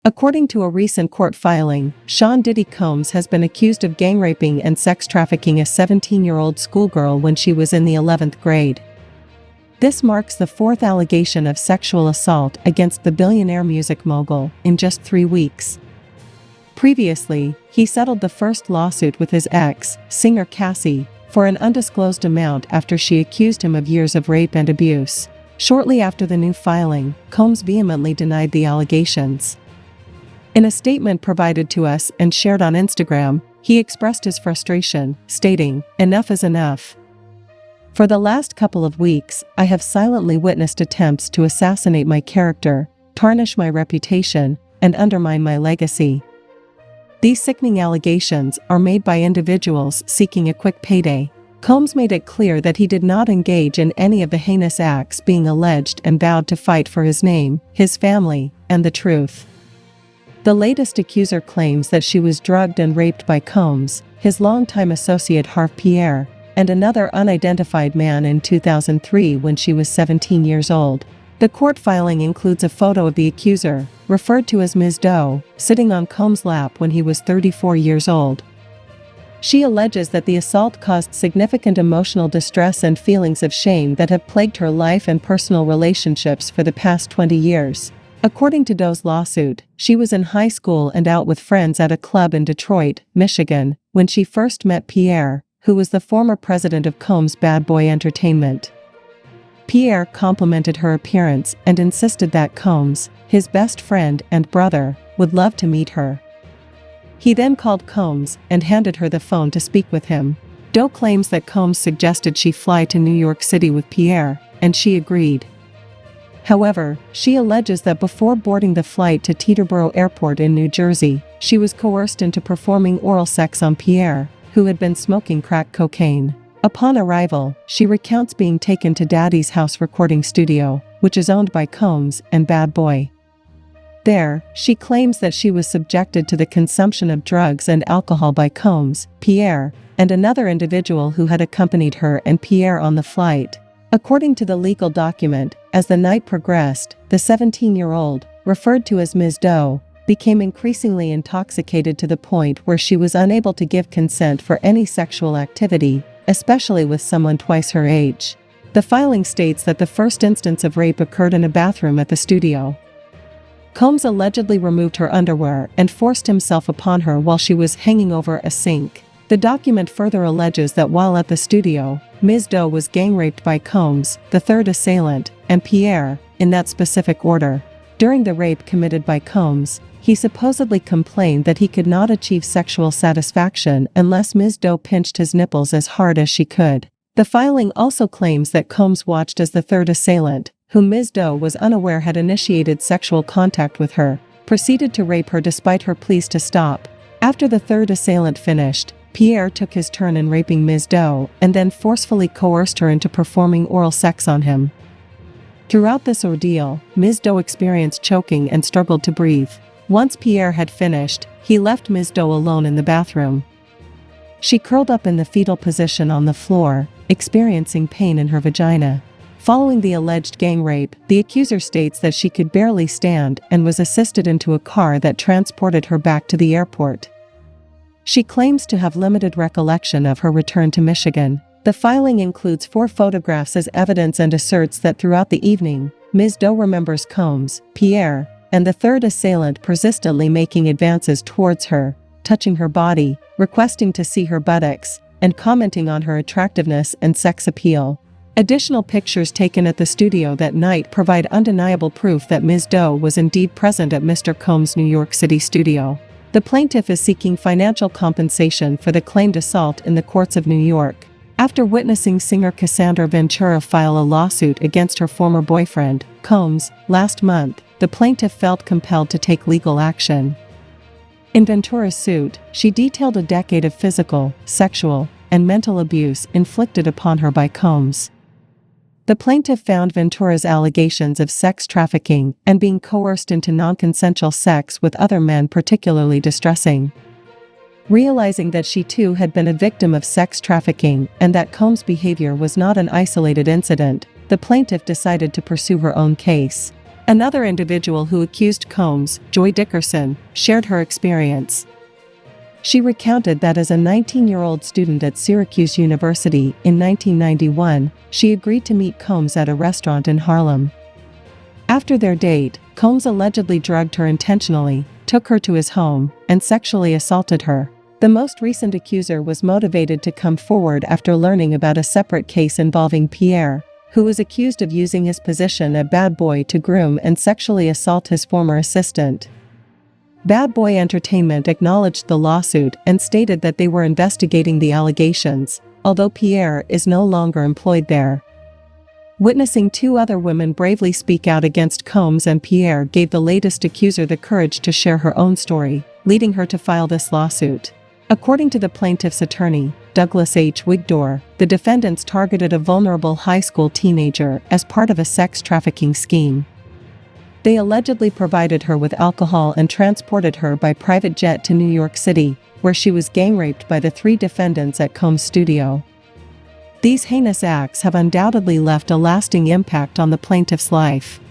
According to a recent court filing, Sean Diddy Combs has been accused of gang raping and sex trafficking a 17-year-old schoolgirl when she was in the 11th grade. This marks the fourth allegation of sexual assault against the billionaire music mogul in just 3 weeks. Previously, he settled the first lawsuit with his ex, singer Cassie, for an undisclosed amount after she accused him of years of rape and abuse. Shortly after the new filing, Combs vehemently denied the allegations. In a statement provided to us and shared on Instagram, he expressed his frustration, stating, "Enough is enough. For the last couple of weeks, I have silently witnessed attempts to assassinate my character, tarnish my reputation, and undermine my legacy. These sickening allegations are made by individuals seeking a quick payday." Combs made it clear that he did not engage in any of the heinous acts being alleged and vowed to fight for his name, his family, and the truth. The latest accuser claims that she was drugged and raped by Combs, his longtime associate Harve Pierre, and another unidentified man in 2003 when she was 17 years old. The court filing includes a photo of the accuser, referred to as Ms. Doe, sitting on Combs' lap when he was 34 years old. She alleges that the assault caused significant emotional distress and feelings of shame that have plagued her life and personal relationships for the past 20 years. According to Doe's lawsuit, she was in high school and out with friends at a club in Detroit, Michigan, when she first met Pierre, who was the former president of Combs Bad Boy Entertainment. Pierre complimented her appearance and insisted that Combs, his best friend and brother, would love to meet her. He then called Combs and handed her the phone to speak with him. Doe claims that Combs suggested she fly to New York City with Pierre, and she agreed. However, she alleges that before boarding the flight to Teterboro Airport in New Jersey, she was coerced into performing oral sex on Pierre, who had been smoking crack cocaine. Upon arrival, she recounts being taken to Daddy's house recording studio, which is owned by Combs and Bad Boy. There, she claims that she was subjected to the consumption of drugs and alcohol by Combs, Pierre, and another individual who had accompanied her and Pierre on the flight. According to the legal document, as the night progressed, the 17-year-old, referred to as Ms. Doe, became increasingly intoxicated to the point where she was unable to give consent for any sexual activity, especially with someone twice her age. The filing states that the first instance of rape occurred in a bathroom at the studio. Combs allegedly removed her underwear and forced himself upon her while she was hanging over a sink. The document further alleges that while at the studio, Ms. Doe was gang raped by Combs, the third assailant, and Pierre, in that specific order. During the rape committed by Combs, he supposedly complained that he could not achieve sexual satisfaction unless Ms. Doe pinched his nipples as hard as she could. The filing also claims that Combs watched as the third assailant, whom Ms. Doe was unaware had initiated sexual contact with her, proceeded to rape her despite her pleas to stop. After the third assailant finished, Pierre took his turn in raping Ms. Doe and then forcefully coerced her into performing oral sex on him. Throughout this ordeal, Ms. Doe experienced choking and struggled to breathe. Once Pierre had finished, he left Ms. Doe alone in the bathroom. She curled up in the fetal position on the floor, experiencing pain in her vagina. Following the alleged gang rape, the accuser states that she could barely stand and was assisted into a car that transported her back to the airport. She claims to have limited recollection of her return to Michigan. The filing includes 4 photographs as evidence and asserts that throughout the evening, Ms. Doe remembers Combs, Pierre, and the third assailant persistently making advances towards her, touching her body, requesting to see her buttocks, and commenting on her attractiveness and sex appeal. Additional pictures taken at the studio that night provide undeniable proof that Ms. Doe was indeed present at Mr. Combs' New York City studio. The plaintiff is seeking financial compensation for the claimed assault in the courts of New York. After witnessing singer Cassandra Ventura file a lawsuit against her former boyfriend, Combs, last month, the plaintiff felt compelled to take legal action. In Ventura's suit, she detailed a decade of physical, sexual, and mental abuse inflicted upon her by Combs. The plaintiff found Ventura's allegations of sex trafficking and being coerced into non-consensual sex with other men particularly distressing. Realizing that she too had been a victim of sex trafficking and that Combs' behavior was not an isolated incident, the plaintiff decided to pursue her own case. Another individual who accused Combs, Joy Dickerson, shared her experience. She recounted that as a 19-year-old student at Syracuse University in 1991, she agreed to meet Combs at a restaurant in Harlem. After their date, Combs allegedly drugged her intentionally, took her to his home, and sexually assaulted her. The most recent accuser was motivated to come forward after learning about a separate case involving Pierre, who was accused of using his position as Bad Boy to groom and sexually assault his former assistant. Bad Boy Entertainment acknowledged the lawsuit and stated that they were investigating the allegations, although Pierre is no longer employed there. Witnessing two other women bravely speak out against Combs and Pierre gave the latest accuser the courage to share her own story, leading her to file this lawsuit. According to the plaintiff's attorney, Douglas H. Wigdor, the defendants targeted a vulnerable high school teenager as part of a sex trafficking scheme. They allegedly provided her with alcohol and transported her by private jet to New York City, where she was gang raped by the three defendants at Combs' studio. These heinous acts have undoubtedly left a lasting impact on the plaintiff's life.